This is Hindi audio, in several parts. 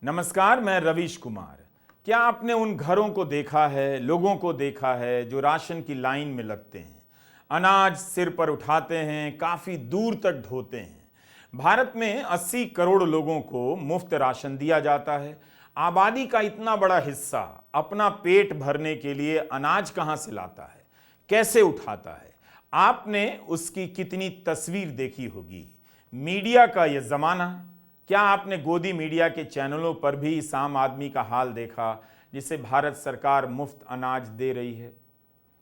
नमस्कार, मैं रवीश कुमार। क्या आपने उन घरों को देखा है, लोगों को देखा है जो राशन की लाइन में लगते हैं, अनाज सिर पर उठाते हैं, काफी दूर तक ढोते हैं। भारत में 80 करोड़ लोगों को मुफ्त राशन दिया जाता है। आबादी का इतना बड़ा हिस्सा अपना पेट भरने के लिए अनाज कहां से लाता है, कैसे उठाता है? आपने उसकी कितनी तस्वीर देखी होगी। मीडिया का यह जमाना, क्या आपने गोदी मीडिया के चैनलों पर भी इस आम आदमी का हाल देखा जिसे भारत सरकार मुफ्त अनाज दे रही है?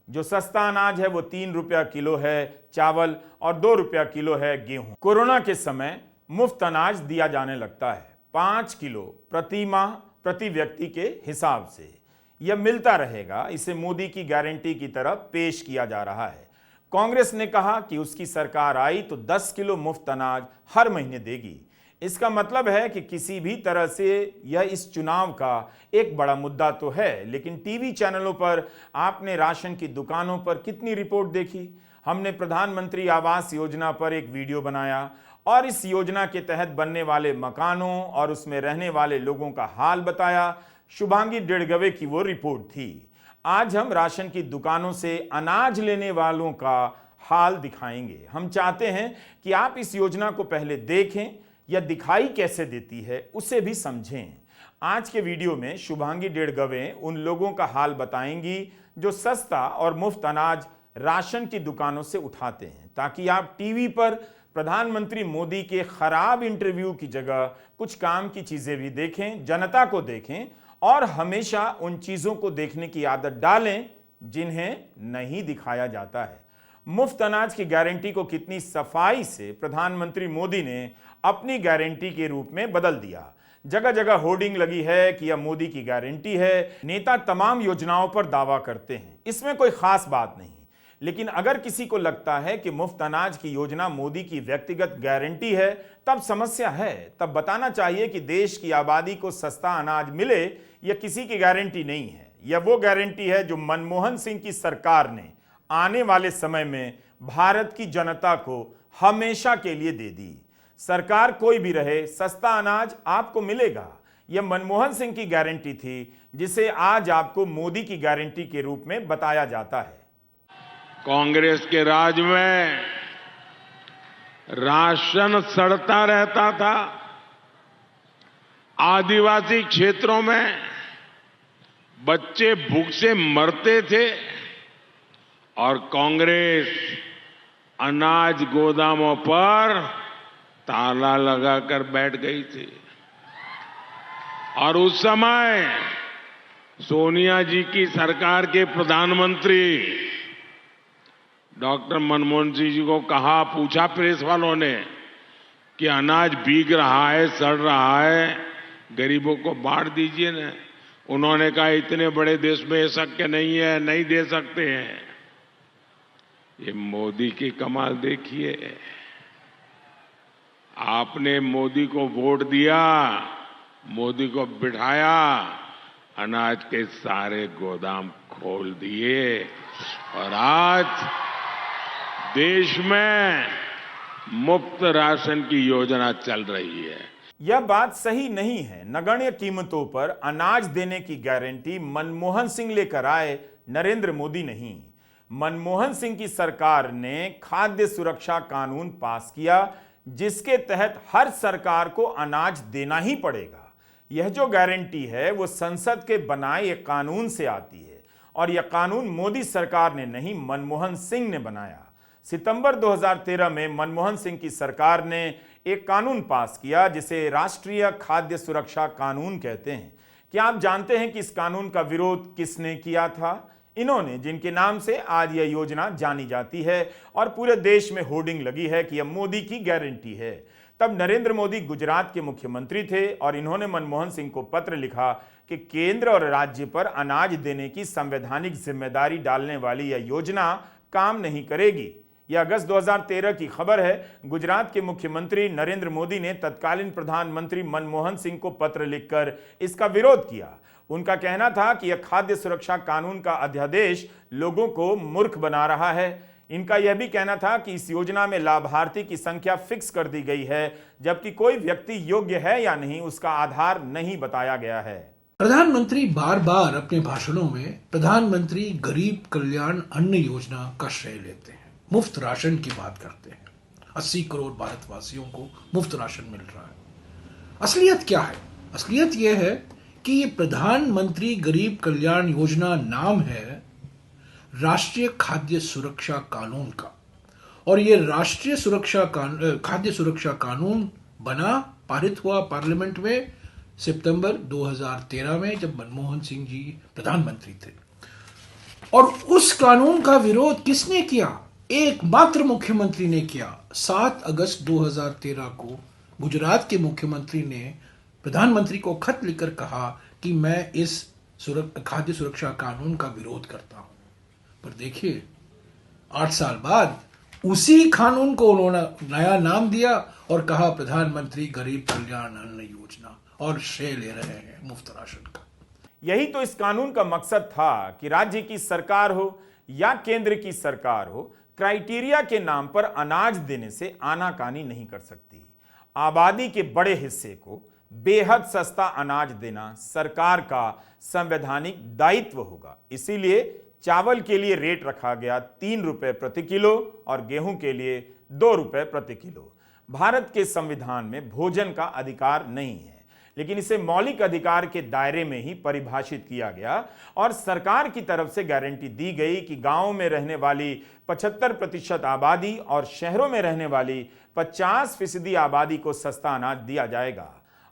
जो सस्ता अनाज है वो 3 रुपया किलो है चावल और 2 रुपया किलो है गेहूं। कोरोना के समय मुफ्त अनाज दिया जाने लगता है 5 किलो प्रति माह प्रति व्यक्ति के हिसाब से। यह मिलता रहेगा, इसे मोदी की गारंटी की तरह पेश किया जा रहा है। कांग्रेस ने कहा कि उसकी सरकार आई तो 10 किलो मुफ्त अनाज हर महीने देगी। इसका मतलब है कि किसी भी तरह से यह इस चुनाव का एक बड़ा मुद्दा तो है, लेकिन टीवी चैनलों पर आपने राशन की दुकानों पर कितनी रिपोर्ट देखी? हमने प्रधानमंत्री आवास योजना पर एक वीडियो बनाया और इस योजना के तहत बनने वाले मकानों और उसमें रहने वाले लोगों का हाल बताया। शुभांगी डेढ़गवे की वो रिपोर्ट थी। आज हम राशन की दुकानों से अनाज लेने वालों का हाल दिखाएंगे। हम चाहते हैं कि आप इस योजना को पहले देखें, यह दिखाई कैसे देती है उसे भी समझें। आज के वीडियो में शुभांगी डेढ़गवे उन लोगों का हाल बताएंगी जो सस्ता और मुफ्त अनाज राशन की दुकानों से उठाते हैं, ताकि आप टीवी पर प्रधानमंत्री मोदी के खराब इंटरव्यू की जगह कुछ काम की चीजें भी देखें, जनता को देखें और हमेशा उन चीजों को देखने की आदत डालें जिन्हें नहीं दिखाया जाता है। मुफ्त अनाज की गारंटी को कितनी सफाई से प्रधानमंत्री मोदी ने अपनी गारंटी के रूप में बदल दिया। जगह जगह होर्डिंग लगी है कि यह मोदी की गारंटी है। नेता तमाम योजनाओं पर दावा करते हैं, इसमें कोई खास बात नहीं। लेकिन अगर किसी को लगता है कि मुफ्त अनाज की योजना मोदी की व्यक्तिगत गारंटी है, तब समस्या है। तब बताना चाहिए कि देश की आबादी को सस्ता अनाज मिले यह किसी की गारंटी नहीं है। यह वो गारंटी है जो मनमोहन सिंह की सरकार ने आने वाले समय में भारत की जनता को हमेशा के लिए दे दी। सरकार कोई भी रहे, सस्ता अनाज आपको मिलेगा। यह मनमोहन सिंह की गारंटी थी, जिसे आज आपको मोदी की गारंटी के रूप में बताया जाता है। कांग्रेस के राज में राशन सड़ता रहता था। आदिवासी क्षेत्रों में बच्चे भूख से मरते थे और कांग्रेस अनाज गोदामों पर ताला लगाकर बैठ गई थी। और उस समय सोनिया जी की सरकार के प्रधानमंत्री डॉक्टर मनमोहन सिंह जी को पूछा प्रेस वालों ने कि अनाज भीग रहा है, सड़ रहा है, गरीबों को बांट दीजिए ना। उन्होंने कहा इतने बड़े देश में ये शक्य नहीं है, नहीं दे सकते हैं। ये मोदी की कमाल देखिए। आपने मोदी को वोट दिया, मोदी को बिठाया, अनाज के सारे गोदाम खोल दिए और आज देश में मुफ्त राशन की योजना चल रही है। यह बात सही नहीं है। नगण्य कीमतों पर अनाज देने की गारंटी मनमोहन सिंह लेकर आए, नरेंद्र मोदी नहीं। मनमोहन सिंह की सरकार ने खाद्य सुरक्षा कानून पास किया, जिसके तहत हर सरकार को अनाज देना ही पड़ेगा। यह जो गारंटी है वो संसद के बनाए एक कानून से आती है और यह कानून मोदी सरकार ने नहीं, मनमोहन सिंह ने बनाया। सितंबर 2013 में मनमोहन सिंह की सरकार ने एक कानून पास किया जिसे राष्ट्रीय खाद्य सुरक्षा कानून कहते हैं। क्या आप जानते हैं कि इस कानून का विरोध किसने किया था? इन्होंने, जिनके नाम से आज यह योजना जानी जाती है और पूरे देश में होर्डिंग लगी है कि यह मोदी की गारंटी है। तब नरेंद्र मोदी गुजरात के मुख्यमंत्री थे और इन्होंने मनमोहन सिंह को पत्र लिखा कि केंद्र और राज्य पर अनाज देने की संवैधानिक जिम्मेदारी डालने वाली यह योजना काम नहीं करेगी। यह अगस्त 2013 की खबर है। गुजरात के मुख्यमंत्री नरेंद्र मोदी ने तत्कालीन प्रधानमंत्री मनमोहन सिंह को पत्र लिखकर इसका विरोध किया। उनका कहना था कि यह खाद्य सुरक्षा कानून का अध्यादेश लोगों को मूर्ख बना रहा है। इनका यह भी कहना था कि इस योजना में लाभार्थी की संख्या फिक्स कर दी गई है, जबकि कोई व्यक्ति योग्य है या नहीं उसका आधार नहीं बताया गया है। प्रधानमंत्री बार बार अपने भाषणों में प्रधानमंत्री गरीब कल्याण अन्न योजना का श्रेय लेते हैं, मुफ्त राशन की बात करते हैं। 80 करोड़ भारतवासियों को मुफ्त राशन मिल रहा है। असलियत क्या है? असलियत यह है कि ये प्रधानमंत्री गरीब कल्याण योजना नाम है राष्ट्रीय खाद्य सुरक्षा कानून का, और ये राष्ट्रीय खाद्य सुरक्षा कानून बना, पारित हुआ पार्लियामेंट में सितंबर 2013 में, जब मनमोहन सिंह जी प्रधानमंत्री थे। और उस कानून का विरोध किसने किया? एकमात्र मुख्यमंत्री ने किया। 7 अगस्त 2013 को गुजरात के मुख्यमंत्री ने प्रधानमंत्री को खत लिखकर कहा कि मैं इस खाद्य सुरक्षा कानून का विरोध करता हूं। पर देखिए, 8 साल बाद उसी कानून को उन्होंने नया नाम दिया और कहा प्रधानमंत्री गरीब कल्याण अन्न योजना, और श्रेय ले रहे हैं मुफ्त राशन का। यही तो इस कानून का मकसद था कि राज्य की सरकार हो या केंद्र की सरकार हो, क्राइटेरिया के नाम पर अनाज देने से आनाकानी नहीं कर सकती। आबादी के बड़े हिस्से को बेहद सस्ता अनाज देना सरकार का संवैधानिक दायित्व होगा। इसीलिए चावल के लिए रेट रखा गया 3 रुपए प्रति किलो और गेहूं के लिए 2 रुपए प्रति किलो। भारत के संविधान में भोजन का अधिकार नहीं है, लेकिन इसे मौलिक अधिकार के दायरे में ही परिभाषित किया गया और सरकार की तरफ से गारंटी दी गई कि गांवों में रहने वाली 75% आबादी और शहरों में रहने वाली 50% आबादी को सस्ता अनाज दिया जाएगा।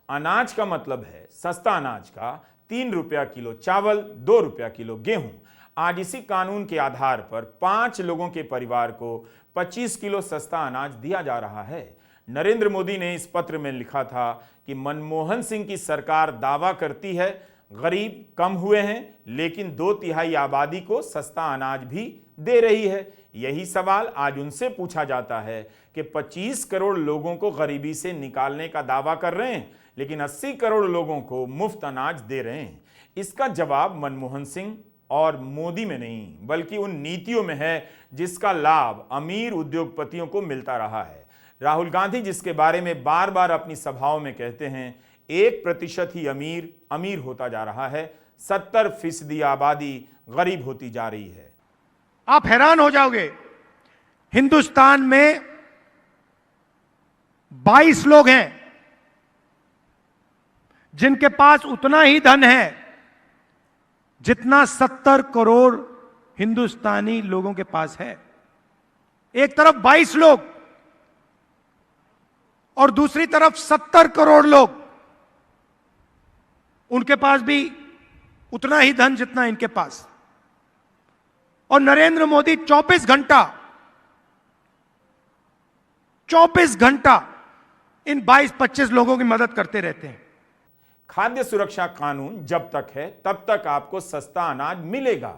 अनाज का मतलब है सस्ता अनाज का 3 रुपया किलो चावल, 2 रुपया किलो गेहूं। आज इसी कानून के आधार पर 5 लोगों के परिवार को 25 किलो सस्ता अनाज दिया जा रहा है। नरेंद्र मोदी ने इस पत्र में लिखा था कि मनमोहन सिंह की सरकार दावा करती है गरीब कम हुए हैं, लेकिन 2/3 आबादी को सस्ता अनाज भी दे रही है। यही सवाल आज उनसे पूछा जाता है कि 25 करोड़ लोगों को गरीबी से निकालने का दावा कर रहे हैं, लेकिन 80 करोड़ लोगों को मुफ्त अनाज दे रहे हैं। इसका जवाब मनमोहन सिंह और मोदी में नहीं, बल्कि उन नीतियों में है जिसका लाभ अमीर उद्योगपतियों को मिलता रहा है। राहुल गांधी जिसके बारे में बार बार अपनी सभाओं में कहते हैं 1% ही अमीर होता जा रहा है, 70% आबादी गरीब होती जा रही है। आप हैरान हो जाओगे, हिंदुस्तान में 22 लोग हैं जिनके पास उतना ही धन है जितना 70 करोड़ हिंदुस्तानी लोगों के पास है। एक तरफ 22 लोग और दूसरी तरफ 70 करोड़ लोग, उनके पास भी उतना ही धन जितना इनके पास। और नरेंद्र मोदी 24 घंटा इन 22-25 लोगों की मदद करते रहते हैं। खाद्य सुरक्षा कानून जब तक है तब तक आपको सस्ता अनाज मिलेगा।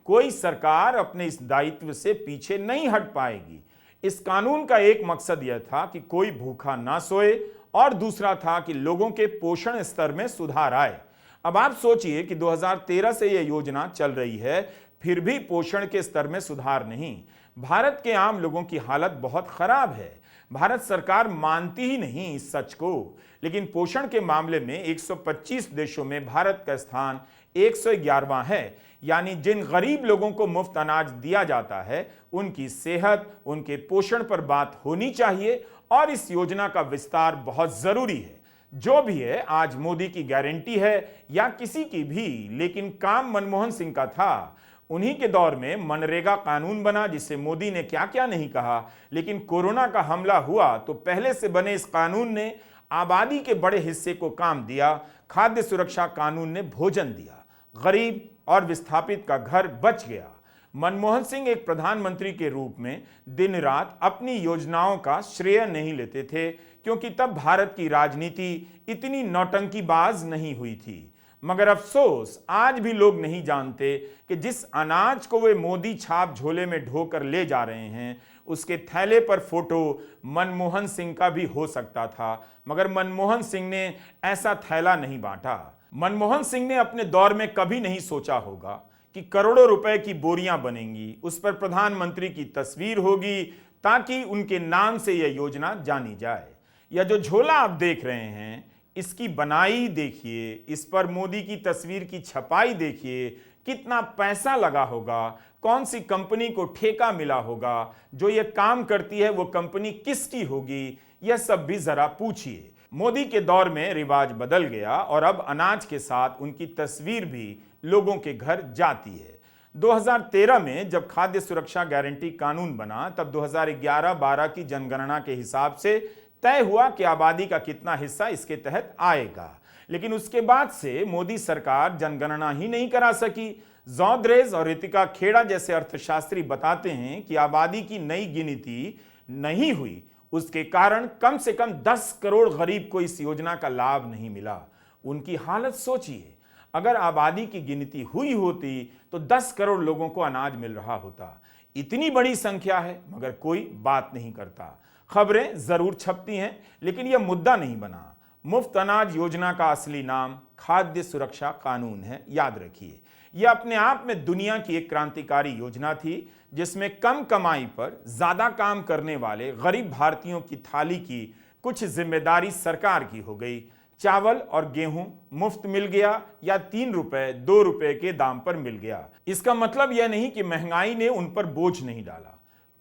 कोई सरकार अपने इस दायित्व से पीछे नहीं हट पाएगी। इस कानून का एक मकसद यह था कि कोई भूखा ना सोए और दूसरा था कि लोगों के पोषण स्तर में सुधार आए। अब आप सोचिए कि 2013 से यह योजना चल रही है, फिर भी पोषण के स्तर में सुधार नहीं। भारत के आम लोगों की हालत बहुत खराब है। भारत सरकार मानती ही नहीं इस सच को, लेकिन पोषण के मामले में 125 देशों में भारत का स्थान 111वां है। यानी जिन गरीब लोगों को मुफ्त अनाज दिया जाता है उनकी सेहत, उनके पोषण पर बात होनी चाहिए और इस योजना का विस्तार बहुत जरूरी है। जो भी है, आज मोदी की गारंटी है या किसी की भी, लेकिन काम मनमोहन सिंह का था। उन्हीं के दौर में मनरेगा कानून बना, जिसे मोदी ने क्या क्या नहीं कहा, लेकिन कोरोना का हमला हुआ तो पहले से बने इस कानून ने आबादी के बड़े हिस्से को काम दिया। खाद्य सुरक्षा कानून ने भोजन दिया, गरीब और विस्थापित का घर बच गया। मनमोहन सिंह एक प्रधानमंत्री के रूप में दिन रात अपनी योजनाओं का श्रेय नहीं लेते थे, क्योंकि तब भारत की राजनीति इतनी नौटंकीबाज नहीं हुई थी। मगर अफसोस, आज भी लोग नहीं जानते कि जिस अनाज को वे मोदी छाप झोले में ढोकर ले जा रहे हैं, उसके थैले पर फोटो मनमोहन सिंह का भी हो सकता था, मगर मनमोहन सिंह ने ऐसा थैला नहीं बांटा। मनमोहन सिंह ने अपने दौर में कभी नहीं सोचा होगा कि करोड़ों रुपए की बोरियां बनेंगी, उस पर प्रधानमंत्री की तस्वीर होगी ताकि उनके नाम से यह योजना जानी जाए। यह जो झोला आप देख रहे हैं, इसकी बनाई देखिए, इस पर मोदी की तस्वीर की छपाई देखिए, कितना पैसा लगा होगा, कौन सी कंपनी को ठेका मिला होगा, जो यह काम करती है वो कंपनी किसकी होगी, यह सब भी जरा पूछिए। मोदी के दौर में रिवाज बदल गया और अब अनाज के साथ उनकी तस्वीर भी लोगों के घर जाती है। 2013 में जब खाद्य सुरक्षा गारंटी कानून बना, तब 2011-12 की जनगणना के हिसाब से तय हुआ कि आबादी का कितना हिस्सा इसके तहत आएगा। लेकिन उसके बाद से मोदी सरकार जनगणना ही नहीं करा सकी। जॉर्ज और रितिका खेड़ा जैसे अर्थशास्त्री बताते हैं कि आबादी की नई गिनती नहीं हुई, उसके कारण कम से कम 10 करोड़ गरीब को इस योजना का लाभ नहीं मिला। उनकी हालत सोचिए, अगर आबादी की गिनती हुई होती तो 10 करोड़ लोगों को अनाज मिल रहा होता। इतनी बड़ी संख्या है मगर कोई बात नहीं करता। खबरें जरूर छपती हैं लेकिन यह मुद्दा नहीं बना। मुफ्त अनाज योजना का असली नाम खाद्य सुरक्षा कानून है, याद रखिए। यह अपने आप में दुनिया की एक क्रांतिकारी योजना थी, जिसमें कम कमाई पर ज्यादा काम करने वाले गरीब भारतीयों की थाली की कुछ जिम्मेदारी सरकार की हो गई। चावल और गेहूं मुफ्त मिल गया या 3 रुपए 2 रुपए के दाम पर मिल गया। इसका मतलब यह नहीं कि महंगाई ने उन पर बोझ नहीं डाला।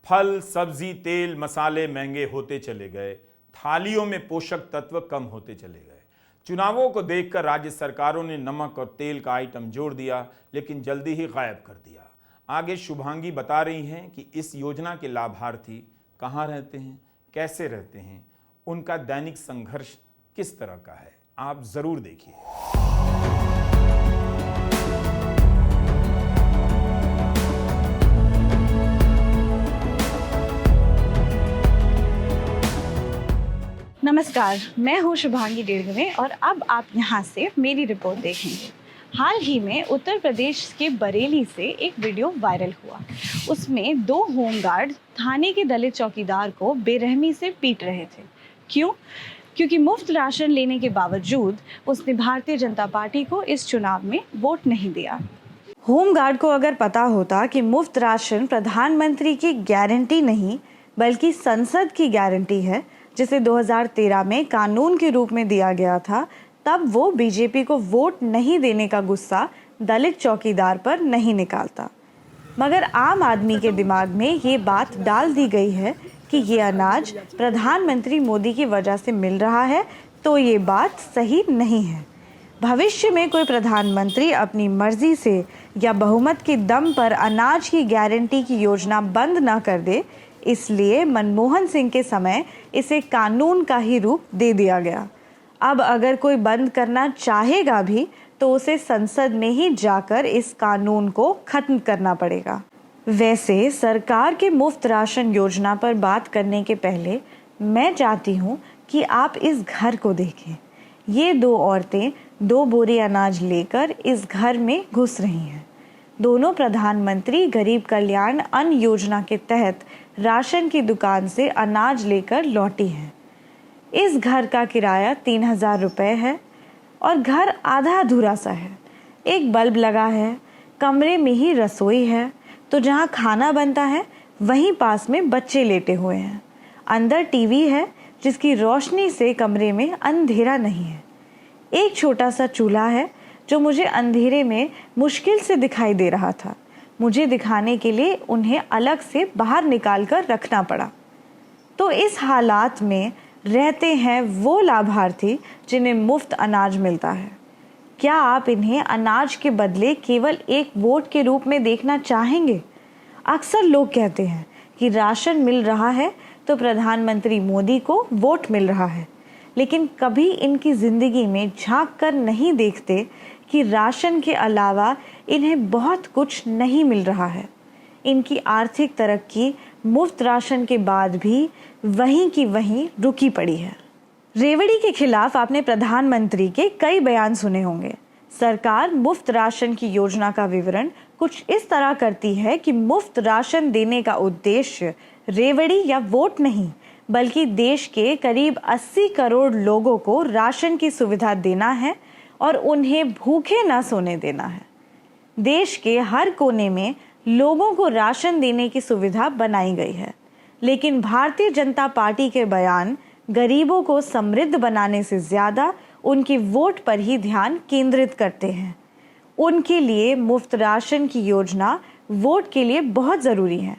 फल, सब्जी, तेल, मसाले महंगे होते चले गए, थालियों में पोषक तत्व कम होते चले गए। चुनावों को देखकर राज्य सरकारों ने नमक और तेल का आइटम जोड़ दिया, लेकिन जल्दी ही गायब कर दिया। आगे शुभांगी बता रही हैं कि इस योजना के लाभार्थी कहाँ रहते हैं, कैसे रहते हैं, उनका दैनिक संघर्ष किस तरह का है, आप जरूर देखिए। नमस्कार, मैं हूँ शुभांगी डेढ़गवे और अब आप यहाँ से मेरी रिपोर्ट देखेंगे। हाल ही में उत्तर प्रदेश के बरेली से एक वीडियो वायरल हुआ। उसमें 2 होमगार्ड थाने के दलित चौकीदार को बेरहमी से पीट रहे थे। क्यों? क्योंकि मुफ्त राशन लेने के बावजूद उसने भारतीय जनता पार्टी को इस चुनाव में वोट नहीं दिया। होमगार्ड को अगर पता होता कि मुफ्त राशन प्रधानमंत्री की गारंटी नहीं बल्कि संसद की गारंटी है, जिसे 2013 में कानून के रूप में दिया गया था, तब वो बीजेपी को वोट नहीं देने का गुस्सा दलित चौकीदार पर नहीं निकालता। मगर आम आदमी के दिमाग में ये बात डाल दी गई है कि ये अनाज प्रधानमंत्री मोदी की वजह से मिल रहा है, तो ये बात सही नहीं है। भविष्य में कोई प्रधानमंत्री अपनी मर्जी से या बहुमत के दम पर अनाज की गारंटी की योजना बंद ना कर दे, इसलिए मनमोहन सिंह के समय इसे कानून का ही रूप दे दिया गया। अब अगर कोई बंद करना चाहेगा भी तो उसे संसद में ही जाकर इस कानून को खत्म करना पड़ेगा। वैसे सरकार के मुफ्त राशन योजना पर बात करने के पहले मैं चाहती हूँ कि आप इस घर को देखें। ये 2 औरतें 2 बोरे अनाज लेकर इस घर में घुस रही हैं। दोनों प्रधानमंत्री गरीब कल्याण अन्न योजना के तहत राशन की दुकान से अनाज लेकर लौटी हैं। इस घर का किराया 3000 रुपये है और घर आधा अधूरा सा है। एक बल्ब लगा है, कमरे में ही रसोई है, तो जहाँ खाना बनता है वहीं पास में बच्चे लेटे हुए हैं। अंदर टीवी है जिसकी रोशनी से कमरे में अंधेरा नहीं है। एक छोटा सा चूल्हा है जो मुझे अंधेरे में मुश्किल से दिखाई दे रहा था। मुझे दिखाने के लिए उन्हें अलग से बाहर निकाल कर रखना पड़ा। तो इस हालात में रहते हैं वो लाभार्थी जिन्हें मुफ्त अनाज मिलता है। क्या आप इन्हें अनाज के बदले केवल एक वोट के रूप में देखना चाहेंगे? अक्सर लोग कहते हैं कि राशन मिल रहा है तो प्रधानमंत्री मोदी को वोट मिल रहा है, लेकिन कभी इनकी ज़िंदगी में झांक कर नहीं देखते कि राशन के अलावा इन्हें बहुत कुछ नहीं मिल रहा है। इनकी आर्थिक तरक्की मुफ्त राशन के बाद भी वहीं की वहीं रुकी पड़ी है। रेवड़ी के खिलाफ आपने प्रधानमंत्री के कई बयान सुने होंगे। सरकार मुफ्त राशन की योजना का विवरण कुछ इस तरह करती है कि मुफ्त राशन देने का उद्देश्य रेवड़ी या वोट नहीं, बल्कि देश के करीब 80 करोड़ लोगों को राशन की सुविधा देना है और उन्हें भूखे ना सोने देना है। देश के हर कोने में लोगों को राशन देने की सुविधा बनाई गई है, लेकिन भारतीय जनता पार्टी के बयान गरीबों को समृद्ध बनाने से ज्यादा उनकी वोट पर ही ध्यान केंद्रित करते हैं। उनके लिए मुफ्त राशन की योजना वोट के लिए बहुत जरूरी है,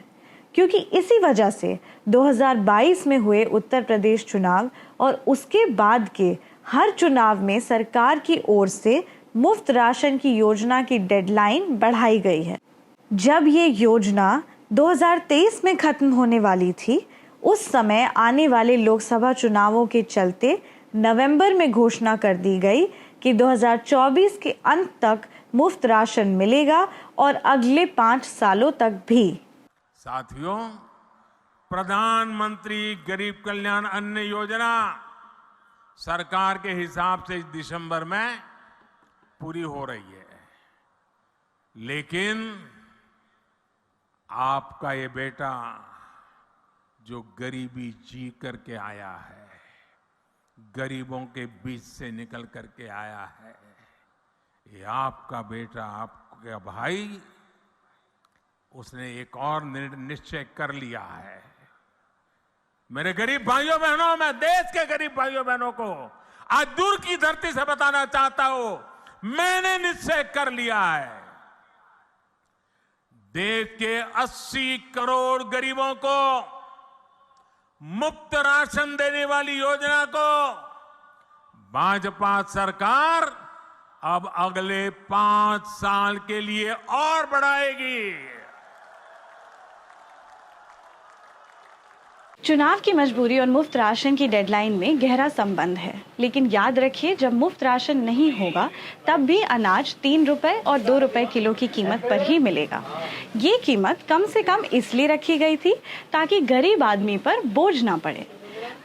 क्योंकि इसी वजह से 2022 में हुए उत्तर प्रदेश चुनाव और उसके बाद के हर चुनाव में सरकार की ओर से मुफ्त राशन की योजना की डेडलाइन बढ़ाई गई है। जब ये योजना 2023 में खत्म होने वाली थी, उस समय आने वाले लोकसभा चुनावों के चलते नवंबर में घोषणा कर दी गई कि 2024 के अंत तक मुफ्त राशन मिलेगा और अगले 5 सालों तक भी। साथियों, प्रधानमंत्री गरीब कल्याण अन्न योजना सरकार के हिसाब से इस दिसंबर में पूरी हो रही है, लेकिन आपका ये बेटा जो गरीबी जी करके आया है, गरीबों के बीच से निकल करके आया है, ये आपका बेटा, आपका भाई, उसने एक और निश्चय कर लिया है। मेरे गरीब भाइयों बहनों, मैं देश के गरीब भाइयों बहनों को आज दूर की धरती से बताना चाहता हूं, मैंने निश्चय कर लिया है, देश के 80 करोड़ गरीबों को मुफ्त राशन देने वाली योजना को भाजपा सरकार अब अगले 5 साल के लिए और बढ़ाएगी। चुनाव की मजबूरी और मुफ्त राशन की डेडलाइन में गहरा संबंध है, लेकिन याद रखिए, जब मुफ्त राशन नहीं होगा तब भी अनाज 3 रुपए और 2 रुपए किलो की कीमत पर ही मिलेगा। ये कीमत कम से कम इसलिए रखी गई थी ताकि गरीब आदमी पर बोझ ना पड़े।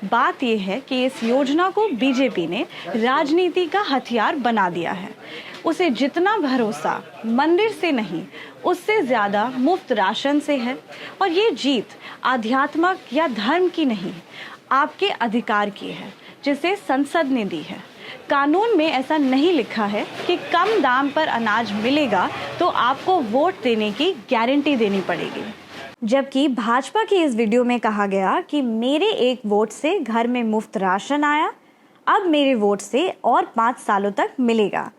बात यह है कि इस योजना को बीजेपी ने राजनीति का हथियार बना दिया है। उसे जितना भरोसा मंदिर से नहीं, उससे ज्यादा मुफ्त राशन से है। और ये जीत आध्यात्मिक या धर्म की नहीं, आपके अधिकार की है, जिसे संसद ने दी है। कानून में ऐसा नहीं लिखा है कि कम दाम पर अनाज मिलेगा तो आपको वोट देने की गारंटी देनी पड़ेगी। जबकि भाजपा की इस वीडियो में कहा गया कि मेरे एक वोट से घर में मुफ्त राशन आया, अब मेरे वोट से और 5 सालों तक मिलेगा।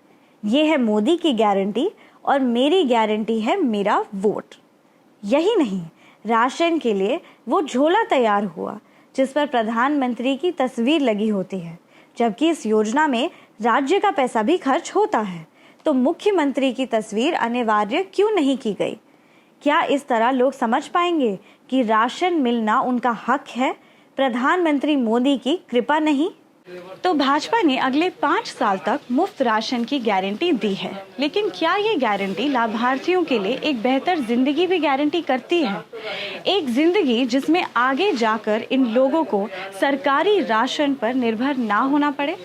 ये है मोदी की गारंटी और मेरी गारंटी है मेरा वोट। यही नहीं, राशन के लिए वो झोला तैयार हुआ जिस पर प्रधानमंत्री की तस्वीर लगी होती है। जबकि इस योजना में राज्य का पैसा भी खर्च होता है, तो मुख्यमंत्री की तस्वीर अनिवार्य क्यों नहीं की गई? क्या इस तरह लोग समझ पाएंगे कि राशन मिलना उनका हक है, प्रधानमंत्री मोदी की कृपा नहीं? तो भाजपा ने अगले 5 साल तक मुफ्त राशन की गारंटी दी है, लेकिन क्या ये गारंटी लाभार्थियों के लिए एक बेहतर जिंदगी भी गारंटी करती है? एक जिंदगी जिसमें आगे जाकर इन लोगों को सरकारी राशन पर निर्भर ना होना पड़े।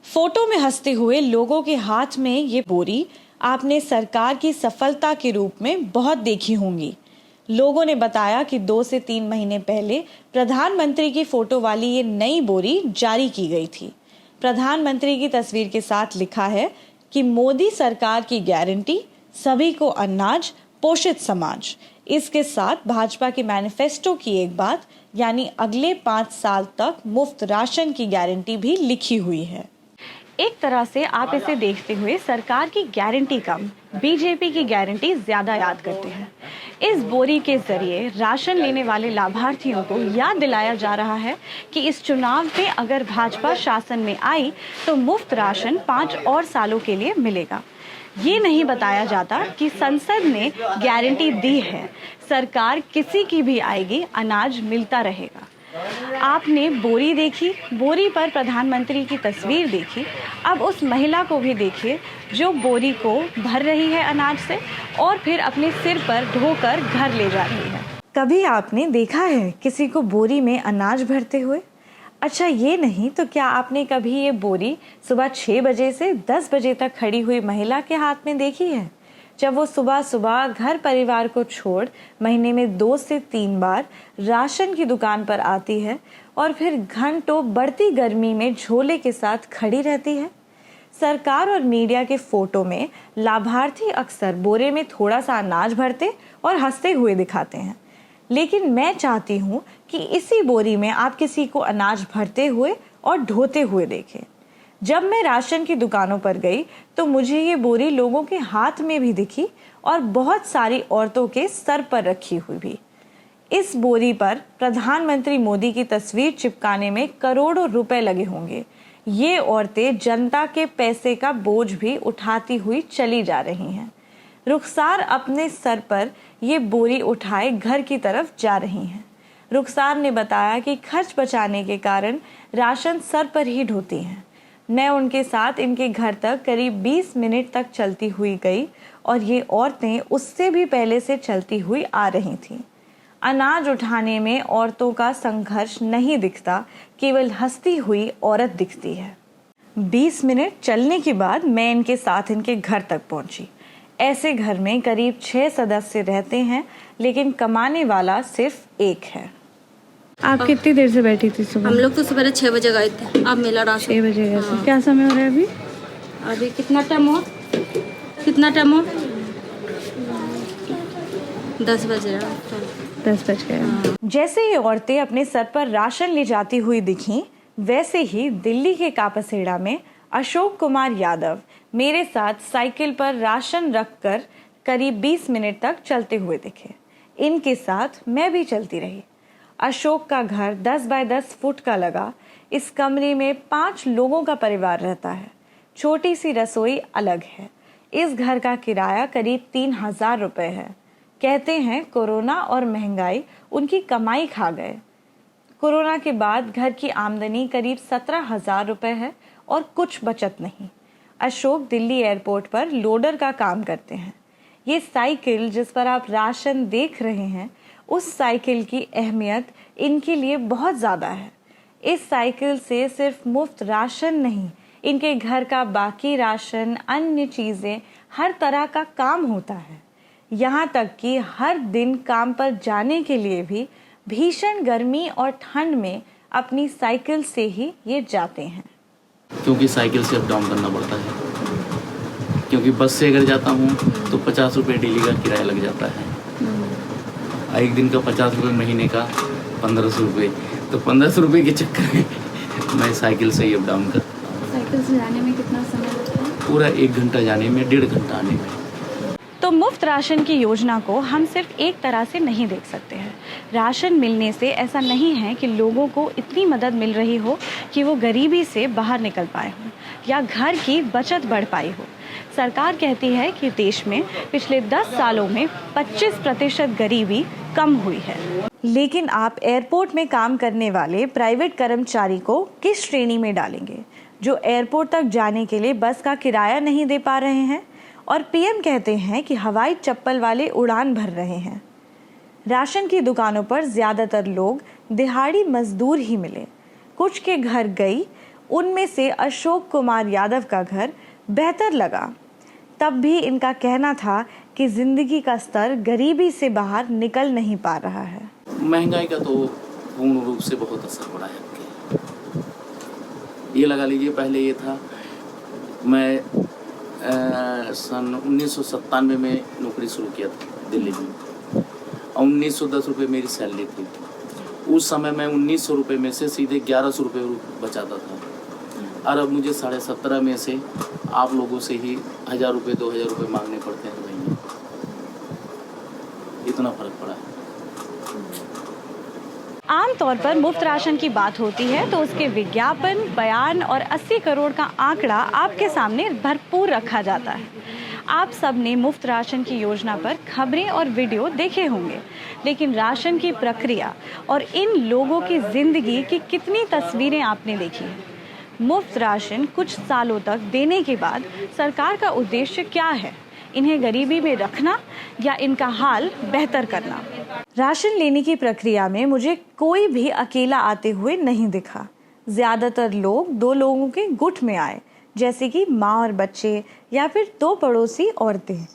फोटो में हंसते हुए लोगों के हाथ में ये बोरी आपने सरकार की सफलता के रूप में बहुत देखी होंगी। लोगों ने बताया कि 2 से 3 महीने पहले प्रधानमंत्री की फोटो वाली ये नई बोरी जारी की गई थी। प्रधानमंत्री की तस्वीर के साथ लिखा है कि मोदी सरकार की गारंटी, सभी को अनाज, पोषित समाज। इसके साथ भाजपा के मैनिफेस्टो की एक बात, यानी अगले 5 साल तक मुफ्त राशन की गारंटी भी लिखी हुई है। एक तरह से आप इसे देखते हुए सरकार की गारंटी कम, बीजेपी की गारंटी ज्यादा याद करते हैं। इस बोरी के जरिए राशन लेने वाले लाभार्थियों को याद दिलाया जा रहा है कि इस चुनाव में अगर भाजपा शासन में आई तो मुफ्त राशन 5 और सालों के लिए मिलेगा। ये नहीं बताया जाता कि संसद ने गारंटी दी है, सरकार किसी की भी आएगी, अनाज मिलता रहेगा। आपने बोरी देखी, बोरी पर प्रधानमंत्री की तस्वीर देखी, अब उस महिला को भी देखिए जो बोरी को भर रही है अनाज से और फिर अपने सिर पर ढोकर घर ले जा रही है। कभी आपने देखा है किसी को बोरी में अनाज भरते हुए? अच्छा, ये नहीं तो क्या आपने कभी ये बोरी सुबह 6 बजे से 10 बजे तक खड़ी हुई महिला के हाथ में देखी है, जब वो सुबह सुबह घर परिवार को छोड़ महीने में 2 से 3 बार राशन की दुकान पर आती है और फिर घंटों बढ़ती गर्मी में झोले के साथ खड़ी रहती है? सरकार और मीडिया के फोटो में लाभार्थी अक्सर बोरे में थोड़ा सा अनाज भरते और हंसते हुए दिखाते हैं, लेकिन मैं चाहती हूँ कि इसी बोरी में आप किसी को अनाज भरते हुए और ढोते हुए देखें। जब मैं राशन की दुकानों पर गई तो मुझे ये बोरी लोगों के हाथ में भी दिखी और बहुत सारी औरतों के सर पर रखी हुई भी। इस बोरी पर प्रधानमंत्री मोदी की तस्वीर चिपकाने में करोड़ों रुपए लगे होंगे। ये औरतें जनता के पैसे का बोझ भी उठाती हुई चली जा रही हैं। रुखसार अपने सर पर ये बोरी उठाए घर की तरफ जा रही हैं। रुखसार ने बताया कि खर्च बचाने के कारण राशन सर पर ही ढोती हैं। मैं उनके साथ इनके घर तक करीब 20 मिनट तक चलती हुई गई और ये औरतें उससे भी पहले से चलती हुई आ रही थीं। अनाज उठाने में औरतों का संघर्ष नहीं दिखता, केवल हंसती हुई औरत दिखती है। 20 मिनट चलने के बाद मैं इनके साथ इनके घर तक पहुंची। ऐसे घर में करीब 6 सदस्य रहते हैं, लेकिन कमाने वाला सिर्फ एक है। आप कितनी देर से बैठी थी सुबह? हम लोग तो सुबह 6 बजे गए थे। अब मिला राशन 6 बजे गए थे। हाँ। क्या समय हो रहा है अभी? अभी कितना टाइम हो 10 बजे 10 बज गए। जैसे ही औरतें अपने सर पर राशन ले जाती हुई दिखीं, वैसे ही दिल्ली के कापसेड़ा में अशोक कुमार यादव मेरे साथ साइकिल पर राशन रखकर करीब 20 मिनट तक चलते हुए दिखे। इनके साथ मैं भी चलती रही। अशोक का घर 10 बाय 10 फुट का लगा। इस कमरे में 5 लोगों का परिवार रहता है। छोटी सी रसोई अलग है। इस घर का किराया करीब 3000 रुपए है। कहते हैं कोरोना और महंगाई उनकी कमाई खा गए। कोरोना के बाद घर की आमदनी करीब 17,000 रुपए है और कुछ बचत नहीं। अशोक दिल्ली एयरपोर्ट पर लोडर का काम करते हैं। ये साइकिल जिस पर आप राशन देख रहे हैं, उस साइकिल की अहमियत इनके लिए बहुत ज़्यादा है। इस साइकिल से सिर्फ मुफ्त राशन नहीं, इनके घर का बाकी राशन, अन्य चीज़ें, हर तरह का काम होता है। यहाँ तक कि हर दिन काम पर जाने के लिए भी भीषण गर्मी और ठंड में अपनी साइकिल से ही ये जाते हैं। क्योंकि साइकिल से अप डाउन करना पड़ता है, क्योंकि बस से अगर जाता हूँ तो 50 रुपये डेली का किराया लग जाता है। एक दिन का 50 रुपये, महीने का 1500 रुपये, तो 1500 रुपये के चक्कर में मैं साइकिल से ही अप डाउन करता हूँ। साइकिल से जाने में कितना समय लगता है? पूरा 1 घंटा जाने में, 1.5 घंटा आने में। तो मुफ्त राशन की योजना को हम सिर्फ एक तरह से नहीं देख सकते हैं। राशन मिलने से ऐसा नहीं है कि लोगों को इतनी मदद मिल रही हो कि वो गरीबी से बाहर निकल पाए हों या घर की बचत बढ़ पाई हो। सरकार कहती है कि देश में पिछले 10 सालों में 25% गरीबी कम हुई है। लेकिन आप एयरपोर्ट में काम करने वाले प्राइवेट कर्मचारी को किस श्रेणी में डालेंगे, जो एयरपोर्ट तक जाने के लिए बस का किराया नहीं दे पा रहे हैं? और पीएम कहते हैं कि हवाई चप्पल वाले उड़ान भर रहे हैं। राशन की दुकानों पर ज़्यादातर लोग दिहाड़ी मजदूर ही मिले। कुछ के घर गई, उनमें से अशोक कुमार यादव का घर बेहतर लगा। तब भी इनका कहना था कि ज़िंदगी का स्तर गरीबी से बाहर निकल नहीं पा रहा है। महंगाई का तो पूर्ण रूप से बहुत असर पड़ा है। ये लगा लीजिए, पहले ये था, मैं सन 1997 में नौकरी शुरू किया था दिल्ली में, और 1910 रुपये मेरी सैलरी थी। उस समय मैं 1900 रुपये में से सीधे 1100 रुपये बचाता था, और अब मुझे 17.5 में से आप लोगों से ही 1000 रुपये 2000 रुपये मांगने पड़ते हैं महीने। इतना फर्क पड़ा है। आमतौर पर मुफ्त राशन की बात होती है तो उसके विज्ञापन, बयान और 80 करोड़ का आंकड़ा आपके सामने भरपूर रखा जाता है। आप सब ने मुफ्त राशन की योजना पर खबरें और वीडियो देखे होंगे, लेकिन राशन की प्रक्रिया और इन लोगों की जिंदगी की कितनी तस्वीरें आपने देखी हैं? मुफ्त राशन कुछ सालों तक देने के बाद सरकार का उद्देश्य क्या है? इन्हें गरीबी में रखना या इनका हाल बेहतर करना? राशन लेने की प्रक्रिया में मुझे कोई भी अकेला आते हुए नहीं दिखा। ज़्यादातर लोग 2 लोगों के गुट में आए, जैसे कि माँ और बच्चे या फिर 2 पड़ोसी औरतें।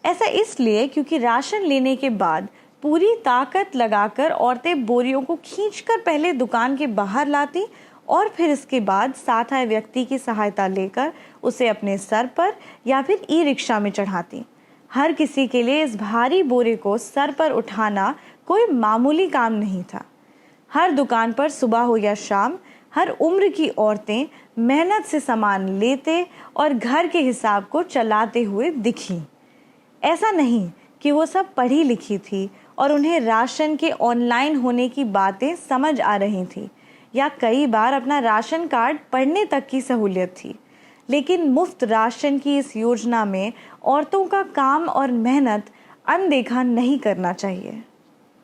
ऐसा इसलिए क्योंकि राशन लेने के बाद पूरी ताकत लगाकर औरतें बोरियों को खींचकर पहले दुकान के बाहर लाती और फिर इसके बाद साथ आए व्यक्ति की सहायता लेकर उसे अपने सर पर या फिर ई रिक्शा में चढ़ाती। हर किसी के लिए इस भारी बोरे को सर पर उठाना कोई मामूली काम नहीं था। हर दुकान पर सुबह हो या शाम हर उम्र की औरतें मेहनत से सामान लेते और घर के हिसाब को चलाते हुए दिखी। ऐसा नहीं कि वो सब पढ़ी लिखी थी और उन्हें राशन के ऑनलाइन होने की बातें समझ आ रही थी या कई बार अपना राशन कार्ड पढ़ने तक की सहूलियत थी, लेकिन मुफ्त राशन की इस योजना में औरतों का काम और मेहनत अनदेखा नहीं करना चाहिए।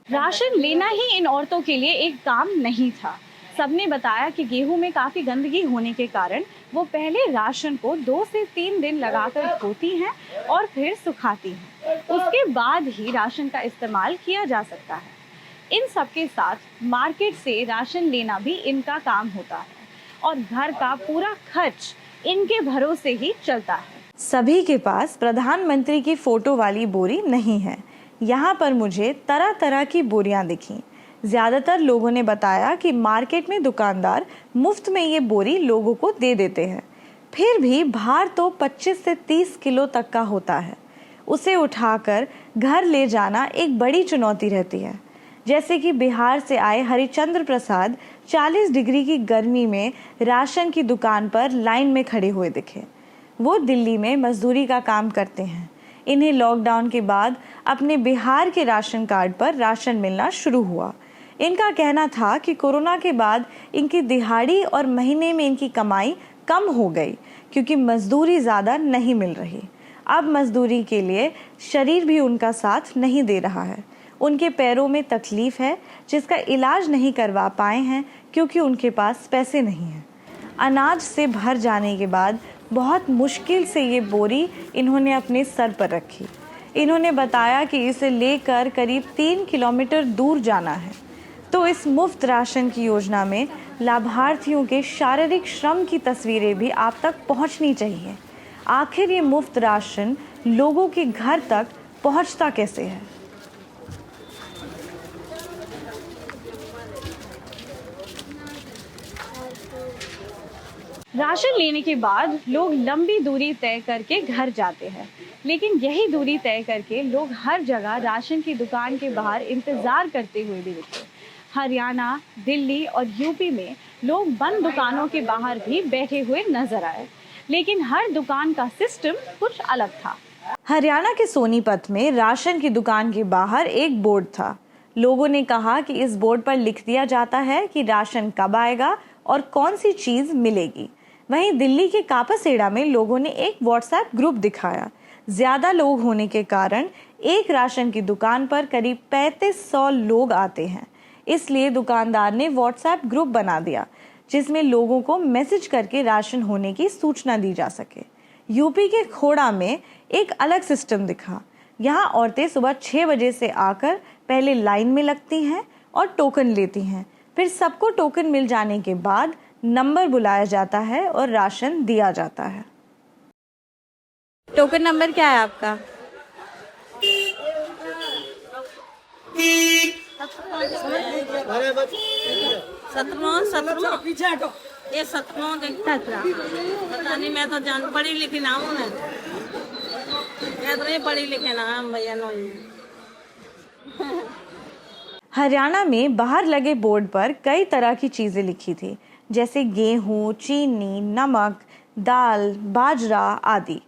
राशन लेना ही इन औरतों के लिए एक काम नहीं था। सबने बताया कि गेहूं में काफ़ी गंदगी होने के कारण वो पहले राशन को 2 से 3 दिन लगाकर धोती हैं और फिर सुखाती हैं। उसके बाद ही राशन का इस्तेमाल किया जा सकता है। इन सबके साथ मार्केट से राशन लेना भी इनका काम होता है और घर का पूरा खर्च इनके भरोसे ही चलता है। सभी के पास प्रधानमंत्री की फोटो वाली बोरी नहीं है। यहाँ पर मुझे तरह तरह की बोरियां दिखी। ज़्यादातर लोगों ने बताया कि मार्केट में दुकानदार मुफ्त में ये बोरी लोगों को दे देते हैं। फिर भी भार तो 25 से 30 किलो तक का होता है। उसे उठाकर घर ले जाना एक बड़ी चुनौती रहती है। जैसे कि बिहार से आए हरिचंद्र प्रसाद 40 डिग्री की गर्मी में राशन की दुकान पर लाइन में खड़े हुए दिखे। वो दिल्ली में मजदूरी का काम करते हैं। इन्हें लॉकडाउन के बाद अपने बिहार के राशन कार्ड पर राशन मिलना शुरू हुआ। इनका कहना था कि कोरोना के बाद इनकी दिहाड़ी और महीने में इनकी कमाई कम हो गई क्योंकि मजदूरी ज़्यादा नहीं मिल रही। अब मजदूरी के लिए शरीर भी उनका साथ नहीं दे रहा है। उनके पैरों में तकलीफ है जिसका इलाज नहीं करवा पाए हैं क्योंकि उनके पास पैसे नहीं हैं। अनाज से भर जाने के बाद बहुत मुश्किल से ये बोरी इन्होंने अपने सर पर रखी। इन्होंने बताया कि इसे लेकर करीब 3 किलोमीटर दूर जाना है। तो इस मुफ्त राशन की योजना में लाभार्थियों के शारीरिक श्रम की तस्वीरें भी आप तक पहुंचनी चाहिए। आखिर ये मुफ्त राशन लोगों के घर तक पहुंचता कैसे है? राशन लेने के बाद लोग लंबी दूरी तय करके घर जाते हैं, लेकिन यही दूरी तय करके लोग हर जगह राशन की दुकान के बाहर इंतजार करते हुए भी दिखे। हरियाणा, दिल्ली और यूपी में लोग बंद दुकानों के बाहर भी बैठे हुए नजर आए, लेकिन हर दुकान का सिस्टम कुछ अलग था। हरियाणा के सोनीपत में राशन की दुकान के बाहर एक बोर्ड था। लोगों ने कहा कि इस बोर्ड पर लिख दिया जाता है कि राशन कब आएगा और कौन सी चीज मिलेगी। वहीं दिल्ली के कापासेड़ा में लोगों ने एक व्हाट्सएप ग्रुप दिखाया। ज्यादा लोग होने के कारण एक राशन की दुकान पर करीब 3500 लोग आते हैं, इसलिए दुकानदार ने व्हाट्सएप ग्रुप बना दिया जिसमें लोगों को मैसेज करके राशन होने की सूचना दी जा सके। यूपी के खोड़ा में एक अलग सिस्टम दिखा। यहाँ औरतें सुबह 6 बजे से आकर पहले लाइन में लगती हैं और टोकन लेती हैं। फिर सबको टोकन मिल जाने के बाद नंबर बुलाया जाता है और राशन दिया जाता है। टोकन नंबर क्या है आपका? ये 17 पता नहीं, मैं तो जान पढ़ी लिखी ना हूँ। मैं तो नहीं पढ़ी लिखी ना भैया। हरियाणा में बाहर लगे बोर्ड पर कई तरह की चीजें लिखी थी, जैसे गेहूं, चीनी, नमक, दाल, बाजरा आदि।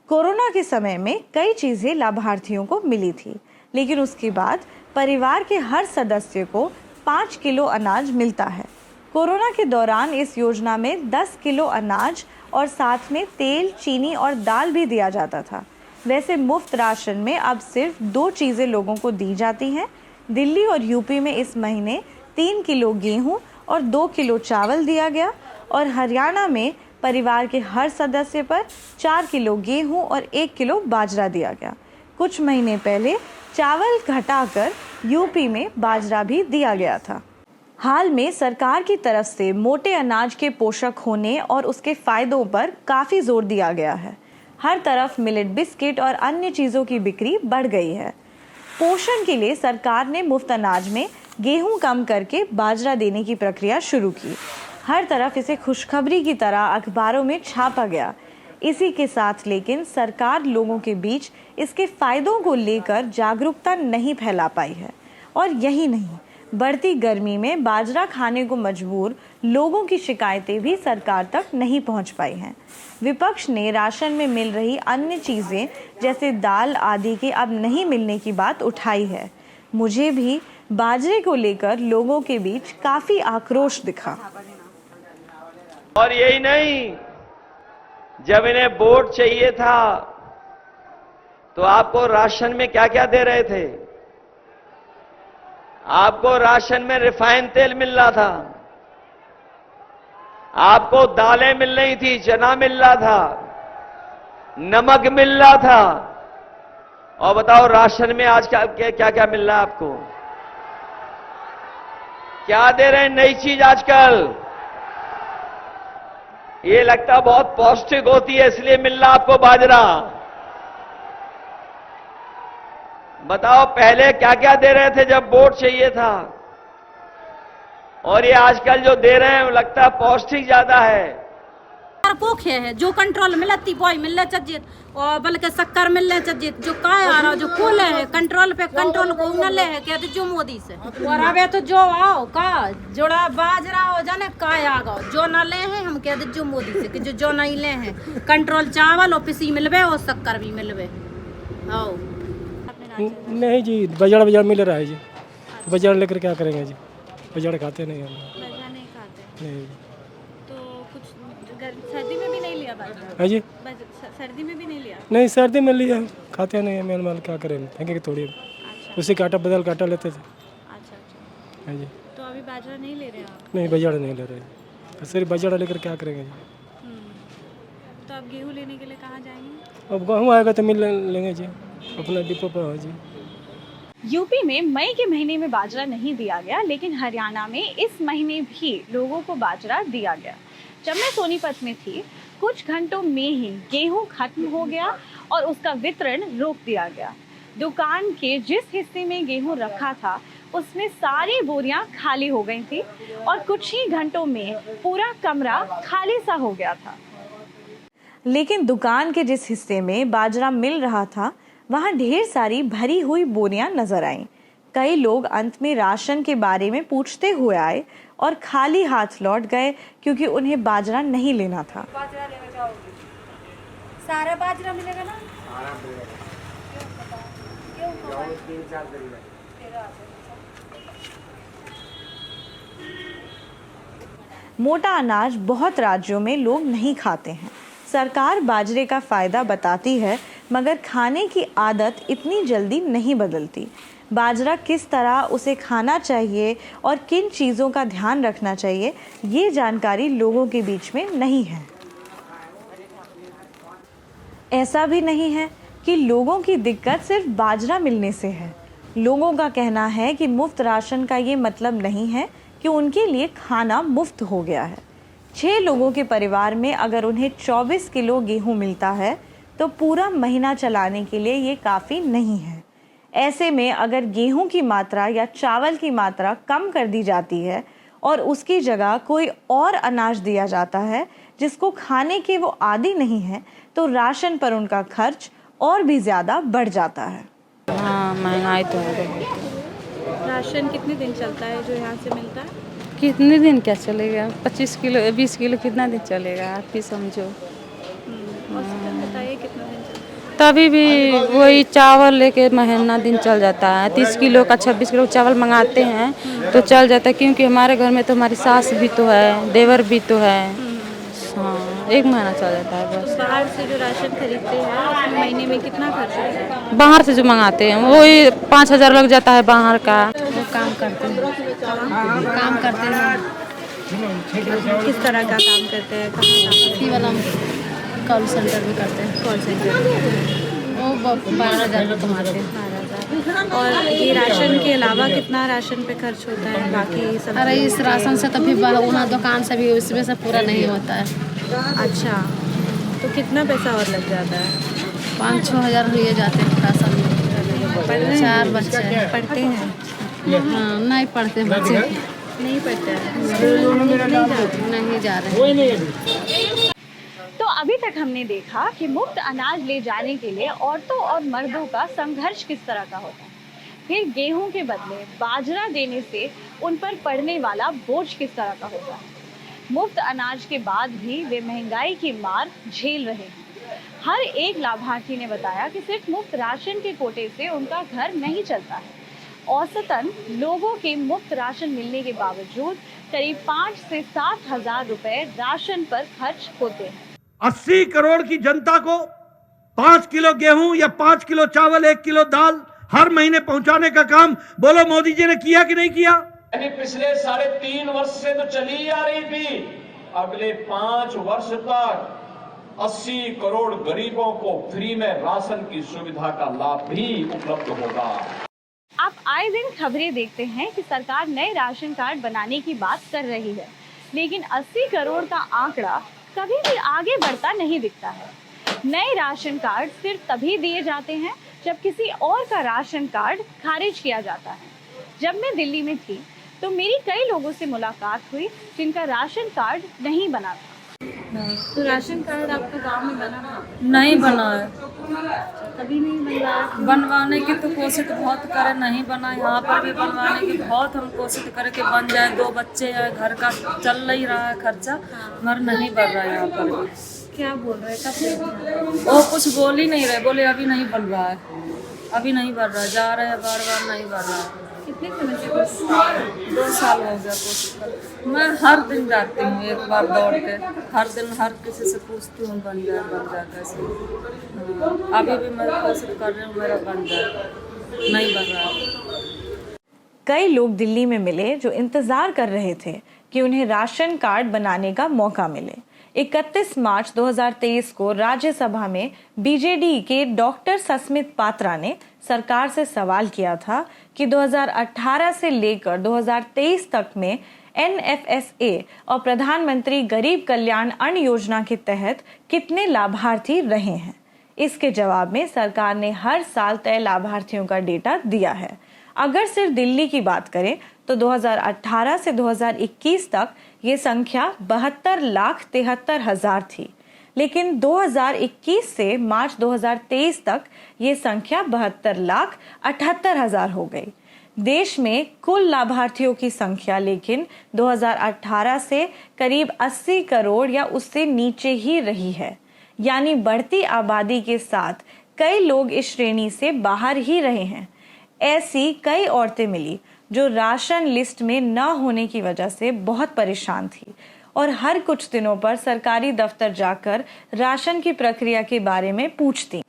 कोरोना के समय में कई चीजें लाभार्थियों को मिली थी, लेकिन उसके बाद परिवार के हर सदस्य को 5 किलो अनाज मिलता है। कोरोना के दौरान इस योजना में 10 किलो अनाज और साथ में तेल, चीनी और दाल भी दिया जाता था। वैसे मुफ्त राशन में अब सिर्फ 2 चीज़ें लोगों को दी जाती हैं। दिल्ली और यूपी में इस महीने 3 किलो गेहूं और 2 किलो चावल दिया गया और हरियाणा में परिवार के हर सदस्य पर 4 किलो गेहूं और 1 किलो बाजरा दिया गया। कुछ महीने पहले चावल घटाकर यूपी में बाजरा भी दिया गया था। हाल में सरकार की तरफ से मोटे अनाज के पोषक होने और उसके फायदों पर काफ़ी जोर दिया गया है। हर तरफ मिलेट बिस्किट और अन्य चीज़ों की बिक्री बढ़ गई है। पोषण के लिए सरकार ने मुफ्त अनाज में गेहूं कम करके बाजरा देने की प्रक्रिया शुरू की। हर तरफ इसे खुशखबरी की तरह अखबारों में छापा गया। इसी के साथ लेकिन सरकार लोगों के बीच इसके फायदों को लेकर जागरूकता नहीं फैला पाई है। और यही नहीं, बढ़ती गर्मी में बाजरा खाने को मजबूर लोगों की शिकायतें भी सरकार तक नहीं पहुंच पाई हैं। विपक्ष ने राशन में मिल रही अन्य चीज़ें जैसे दाल आदि के अब नहीं मिलने की बात उठाई है। मुझे भी बाजरे को लेकर लोगों के बीच काफ़ी आक्रोश दिखा। और यही नहीं, जब इन्हें वोट चाहिए था तो आपको राशन में क्या क्या दे रहे थे? आपको राशन में रिफाइंड तेल मिल रहा था, आपको दालें मिल रही थी, चना मिल रहा था, नमक मिल रहा था। और बताओ राशन में आज क्या क्या मिल रहा है आपको? क्या दे रहे हैं नई चीज आजकल? ये लगता बहुत पौष्टिक होती है इसलिए मिल रहा आपको बाजरा। बताओ पहले क्या क्या दे रहे थे जब वोट चाहिए था, और ये आजकल जो दे रहे हैं वो लगता है पौष्टिक ज्यादा है। पोखे है जो कंट्रोल मिलती बॉय मिल चजित और बल्कि शक्कर मिलने चजित जो काय आ रहा जो खोले है कंट्रोल पे कंट्रोल को न ले है कहते जो मोदी से। और अबे तो जो आओ का जोड़ा बाजरा हो जाने काय आ गो जो न ले है हम कहते जो मोदी से कि जो नहीं ले है कंट्रोल चावल और पिसी मिलवे और शक्कर भी मिलवे। आओ नहीं जी, बाजार मिल रहा है जी, बाजार लेकर क्या करेंगे जी, बाजार खाते नहीं हम। नहीं खाते नहीं तो कुछ सर्दी में भी नहीं लिया बाजरा? है जी, सर्दी में भी नहीं लिया? नहीं सर्दी में लिया, खाते नहीं मेल माल, क्या करेंगे, फेंकेंगे थोड़ी। उसी का आटा बदल का आटा लेते थे। अच्छा है जी, तो अभी बाजरा नहीं ले रहे आप? नहीं बाजार नहीं ले रहे, तो सिर्फ बाजार लेकर क्या करेंगे जी। तो आप गेहूँ लेने के लिए कहाँ जाएंगे? अब गेहूँ आएगा तो मिल लेंगे जी अपना डिपो पर। जी यूपी में मई के महीने में बाजरा नहीं दिया गया, लेकिन हरियाणा में इस महीने भी लोगों को बाजरा दिया गया। जब मैं सोनीपत में थी, कुछ घंटों में ही गेहूं खत्म हो गया और उसका वितरण रोक दिया गया। दुकान के जिस हिस्से में गेहूं रखा था उसमें सारी बोरियां खाली हो गई थी और कुछ ही घंटों में पूरा कमरा खाली सा हो गया था। लेकिन दुकान के जिस हिस्से में बाजरा मिल रहा था वहां ढेर सारी भरी हुई बोरियां नजर आईं। कई लोग अंत में राशन के बारे में पूछते हुए आए और खाली हाथ लौट गए क्योंकि उन्हें बाजरा नहीं लेना था। सारा बाजरा मिलेगा ना? मोटा अनाज बहुत राज्यों में लोग नहीं खाते हैं। सरकार बाजरे का फायदा बताती है, मगर खाने की आदत इतनी जल्दी नहीं बदलती। बाजरा किस तरह उसे खाना चाहिए और किन चीज़ों का ध्यान रखना चाहिए, ये जानकारी लोगों के बीच में नहीं है। ऐसा भी नहीं है कि लोगों की दिक्कत सिर्फ बाजरा मिलने से है। लोगों का कहना है कि मुफ्त राशन का ये मतलब नहीं है कि उनके लिए खाना मुफ्त हो गया है। 6 लोगों के परिवार में अगर उन्हें 24 किलो गेहूं मिलता है तो पूरा महीना चलाने के लिए ये काफ़ी नहीं है। ऐसे में अगर गेहूं की मात्रा या चावल की मात्रा कम कर दी जाती है और उसकी जगह कोई और अनाज दिया जाता है जिसको खाने के वो आदी नहीं है, तो राशन पर उनका खर्च और भी ज़्यादा बढ़ जाता है। हाँ महंगाई तो है। राशन कितने दिन चलता है जो यहाँ से मिलता है? कितने दिन क्या चलेगा? 25 किलो 20 किलो कितना दिन चलेगा आप ही समझो। औसतन बताइए कितना दिन चलता है? तभी भी वही चावल लेके महीना दिन चल जाता है। 30 किलो का 26 किलो चावल मंगाते हैं तो चल जाता है, क्योंकि हमारे घर में तो हमारी सास भी तो है, देवर भी तो है। हाँ, एक महीना चल जाता है बस। बाहर से जो राशन खरीदते हैं उसमें महीने में कितना खर्च होता है? बाहर से जो मंगाते हैं वही 5000 लग जाता है बाहर का। वो काम करते हैं, काम करते हैं। किस तरह का काम करते हैं? वाला कॉल सेंटर में करते हैं। कॉल सेंटर वो 12,000 रुपये कमाते हैं। 12,000। और ये राशन के अलावा कितना राशन पे खर्च होता है बाकी सब? अरे इस राशन से तो फिर वहाँ दुकान से भी उसमें से पूरा नहीं होता है। अच्छा, तो कितना पैसा और लग जाता है? 5-6 हज़ार लिए जाते हैं राशन में। 4 बच्चे पढ़ते हैं? हाँ, नहीं पढ़ते बच्चे, नहीं पढ़ते हैं, नहीं जा रहे। तो अभी तक तक हमने देखा कि मुफ्त अनाज ले जाने के लिए औरतों और मर्दों का संघर्ष किस तरह का होता है, फिर गेहूं के बदले बाजरा देने से उन पर पड़ने वाला बोझ किस तरह का होता है। मुफ्त अनाज के बाद भी वे महंगाई की मार झेल रहे हैं। हर एक लाभार्थी ने बताया कि सिर्फ मुफ्त राशन के कोटे से उनका घर नहीं चलता है। औसतन लोगों के मुफ्त राशन मिलने के बावजूद करीब 5 से 7 हजार रुपए राशन पर खर्च होते हैं। 80 करोड़ की जनता को 5 किलो गेहूं या 5 किलो चावल, 1 किलो दाल हर महीने पहुंचाने का काम बोलो मोदी जी ने किया कि नहीं किया? यानी पिछले 3.5 वर्ष से तो चली आ रही थी, अगले 5 वर्ष तक 80 करोड़ गरीबों को फ्री में राशन की सुविधा का लाभ भी उपलब्ध होगा। आप आए दिन खबरें देखते हैं कि सरकार नए राशन कार्ड बनाने की बात कर रही है, लेकिन 80 करोड़ का आंकड़ा कभी भी आगे बढ़ता नहीं दिखता है। नए राशन कार्ड सिर्फ तभी दिए जाते हैं जब किसी और का राशन कार्ड खारिज किया जाता है। जब मैं दिल्ली में थी तो मेरी कई लोगों से मुलाकात हुई जिनका राशन कार्ड नहीं बना था। तो राशन कार्ड आपका गांव में बना था? नहीं बना है, कभी नहीं बन रहा है। बनवाने की तो कोशिश बहुत करे, नहीं बना। यहाँ पर भी बनवाने की बहुत हम कोशिश करे कि बन जाए। 2 बच्चे हैं, घर का चल नहीं रहा है खर्चा, मगर नहीं बन रहा है यहाँ पर भी। क्या बोल रहे हैं, कब से? वो कुछ बोल ही नहीं रहे, बोले अभी नहीं बन रहा है, अभी नहीं बन रहा है, जा रहे हैं बार बार नहीं बन रहा है। कितने समय से? 2 साल हो गया कोशिश कर। मैं हर दिन जाती हूँ, एक बार दौड़ के, हर दिन हर किसी से पूछती हूँ बन जाए कैसे। अभी भी मैं कोशिश कर रही हूँ मेरा बन जाए, नहीं बन रहा। कई लोग दिल्ली में मिले जो इंतजार कर रहे थे कि उन्हें राशन कार्ड बनाने का मौका मिले। 31 मार्च 2023 को राज्यसभा में बीजेडी के डॉक्टर सस्मित पात्रा ने सरकार से सवाल किया था कि 2018 से लेकर 2023 तक में NFSA और प्रधानमंत्री गरीब कल्याण अन्न योजना के तहत कितने लाभार्थी रहे हैं। इसके जवाब में सरकार ने हर साल तय लाभार्थियों का डेटा दिया है। अगर सिर्फ दिल्ली की बात करें तो 2018 से 2021 तक ये संख्या 72,73,000 थी, लेकिन 2021 से मार्च 2023 तक ये संख्या 72,78,000 हो गई। देश में कुल लाभार्थियों की संख्या लेकिन 2018 से करीब 80 करोड़ या उससे नीचे ही रही है, यानी बढ़ती आबादी के साथ कई लोग इस श्रेणी से बाहर ही रहे हैं। ऐसी कई औरतें मिली जो राशन लिस्ट में न होने की वजह से बहुत परेशान थी और हर कुछ दिनों पर सरकारी दफ्तर जाकर राशन की प्रक्रिया के बारे में पूछती।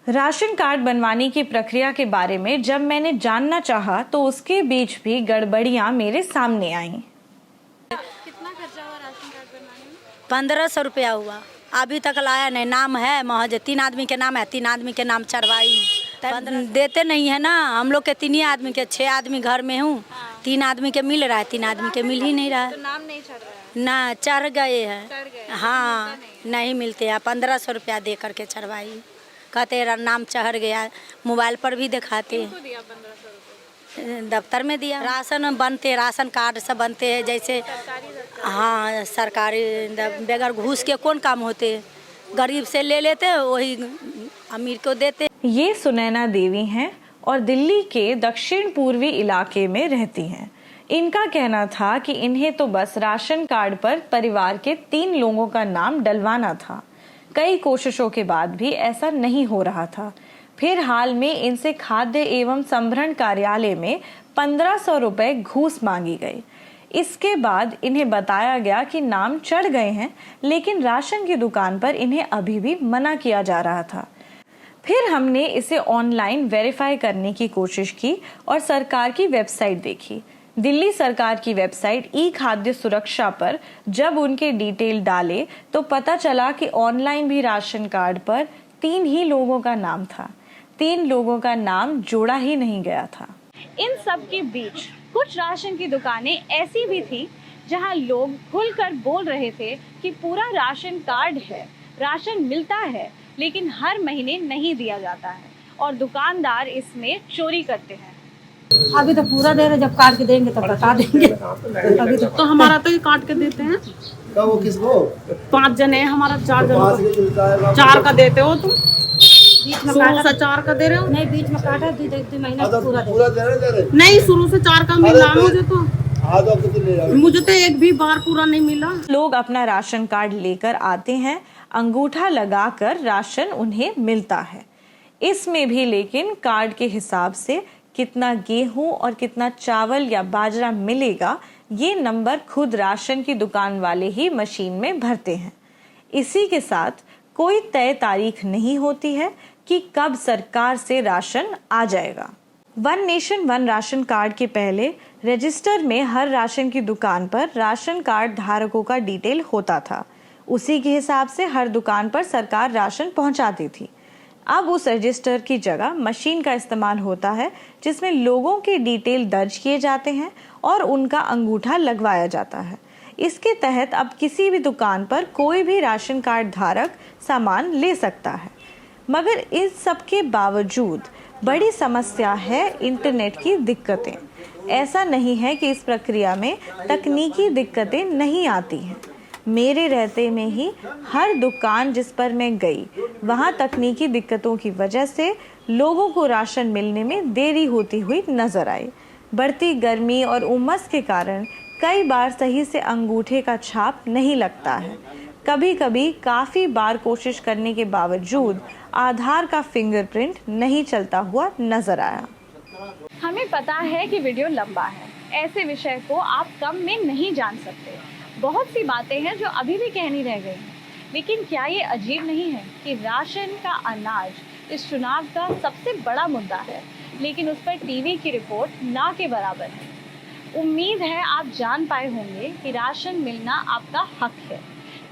राशन कार्ड बनवाने की प्रक्रिया के बारे में जब मैंने जानना चाहा तो उसके बीच भी गड़बड़ियां मेरे सामने आईं। कितना खर्चा हुआ राशन कार्ड बनाने में? 1500 रुपया हुआ, अभी तक लाया नहीं। नाम है महज 3 आदमी के नाम है, 3 आदमी के नाम चढ़वाई। देते नहीं है ना, हम लोग के 3 ही आदमी के, 6 आदमी घर में हूँ। 3 आदमी के मिल रहा है, 3 आदमी के मिल ही नहीं रहा है। तो नाम नहीं चढ़ रहा है? ना, चढ़ गए हैं। हाँ, नहीं मिलते हैं। 1500 रुपया दे करके चढ़वाई, कहते नाम चढ़ गया। मोबाइल पर भी दिखाते हैं। दिया 1500 रुपये? दफ्तर में दिया। राशन बनते, राशन कार्ड सब बनते हैं जैसे। हाँ, सरकारी, बगैर घूस के कौन काम होते। गरीब से ले लेते हैं, वही अमीर को देते। ये सुनैना देवी हैं और दिल्ली के दक्षिण पूर्वी इलाके में रहती हैं। इनका कहना था कि इन्हें तो बस राशन कार्ड पर परिवार के 3 लोगों का नाम डलवाना था। कई कोशिशों के बाद भी ऐसा नहीं हो रहा था। फिर हाल में इनसे खाद्य एवं संभरण कार्यालय में 1500 रुपए घूस मांगी गई। इसके बाद इन्हें बताया गया कि नाम चढ़ गए हैं, लेकिन राशन की दुकान पर इन्हें अभी भी मना किया जा रहा था। फिर हमने इसे ऑनलाइन वेरीफाई करने की कोशिश की और सरकार की वेबसाइट देखी। दिल्ली सरकार की वेबसाइट ई खाद्य सुरक्षा पर जब उनके डिटेल डाले तो पता चला कि ऑनलाइन भी राशन कार्ड पर 3 ही लोगों का नाम था। 3 लोगों का नाम जोड़ा ही नहीं गया था। इन सब के बीच कुछ राशन की दुकानें ऐसी भी थी जहां लोग खुलकर बोल रहे थे कि पूरा राशन कार्ड है, राशन मिलता है, लेकिन हर महीने नहीं दिया जाता है और दुकानदार इसमें चोरी करते हैं। अभी तो पूरा दे रहे, जब काट के देंगे तब बता देंगे। अभी तो हमारा तो ये काट के देते हैं। वो किसको? 5 जने हैं हमारा, 4 जनों 4 का देते हो तुम? बीच में काटा 4 का दे रहे हो? नहीं, बीच में काटा 2 महीना पूरा दे रहे। नहीं, शुरू से 4 का मिला मुझे तो। मुझे तो एक भी बार पूरा नहीं मिला। लोग अपना राशन कार्ड लेकर आते हैं, अंगूठा लगाकर राशन उन्हें मिलता है। इसमें भी लेकिन कार्ड के हिसाब से कितना गेहूं और कितना चावल या बाजरा मिलेगा, ये नंबर खुद राशन की दुकान वाले ही मशीन में भरते हैं। इसी के साथ कोई तय तारीख नहीं होती है कि कब सरकार से राशन आ जाएगा। One nation one ration card के पहले रजिस्टर में हर राशन की दुकान पर राशन कार्ड धारकों का डिटेल होता था। उसी के हिसाब से हर दुकान पर सरकार राशन पहुंचाती थी। अब उस रजिस्टर की जगह मशीन का इस्तेमाल होता है, जिसमें लोगों के डिटेल दर्ज किए जाते हैं और उनका अंगूठा लगवाया जाता है। इसके तहत अब किसी भी दुकान पर कोई भी राशन कार्ड धारक सामान ले सकता है। मगर इस सब के बावजूद बड़ी समस्या है इंटरनेट की दिक्कतें। ऐसा नहीं है कि इस प्रक्रिया में तकनीकी दिक्कतें नहीं आती हैं। मेरे रहते में ही हर दुकान जिस पर मैं गई, वहाँ तकनीकी दिक्कतों की वजह से लोगों को राशन मिलने में देरी होती हुई नजर आई। बढ़ती गर्मी और उमस के कारण कई बार सही से अंगूठे का छाप नहीं लगता है। कभी कभी काफ़ी बार कोशिश करने के बावजूद आधार का फिंगरप्रिंट नहीं चलता हुआ नजर आया। हमें पता है कि वीडियो लंबा है, ऐसे विषय को आप कम में नहीं जान सकते। बहुत सी बातें हैं जो अभी भी कहनी रह गई हैं। लेकिन क्या ये अजीब नहीं है कि राशन का अनाज इस चुनाव का सबसे बड़ा मुद्दा है, लेकिन उस पर टीवी की रिपोर्ट ना के बराबर है। उम्मीद है आप जान पाए होंगे कि राशन मिलना आपका हक है।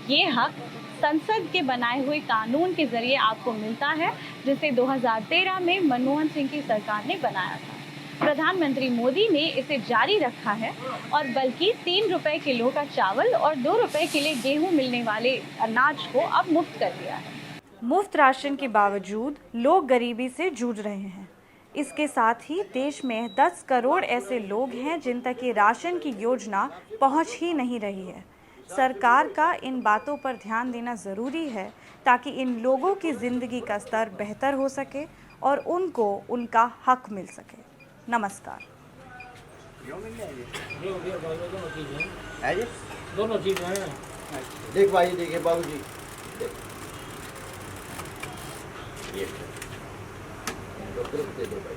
ये हक संसद के बनाए हुए कानून के जरिए आपको मिलता है, जिसे 2013 में मनमोहन सिंह की सरकार ने बनाया था। प्रधानमंत्री मोदी ने इसे जारी रखा है और बल्कि 3 रुपए किलो का चावल और 2 रुपए किलो गेहूं मिलने वाले अनाज को अब मुफ्त कर दिया है। मुफ्त राशन के बावजूद लोग गरीबी से जूझ रहे हैं। इसके साथ ही देश में 10 करोड़ ऐसे लोग हैं जिन तक ये राशन की योजना पहुंच ही नहीं रही है। सरकार का इन बातों पर ध्यान देना ज़रूरी है ताकि इन लोगों की ज़िंदगी का स्तर बेहतर हो सके और उनको उनका हक मिल सके। नमस्कार। दोनों चीजें हैं। देख भाई, देखिए बाबूजी, ये दे दो भाई।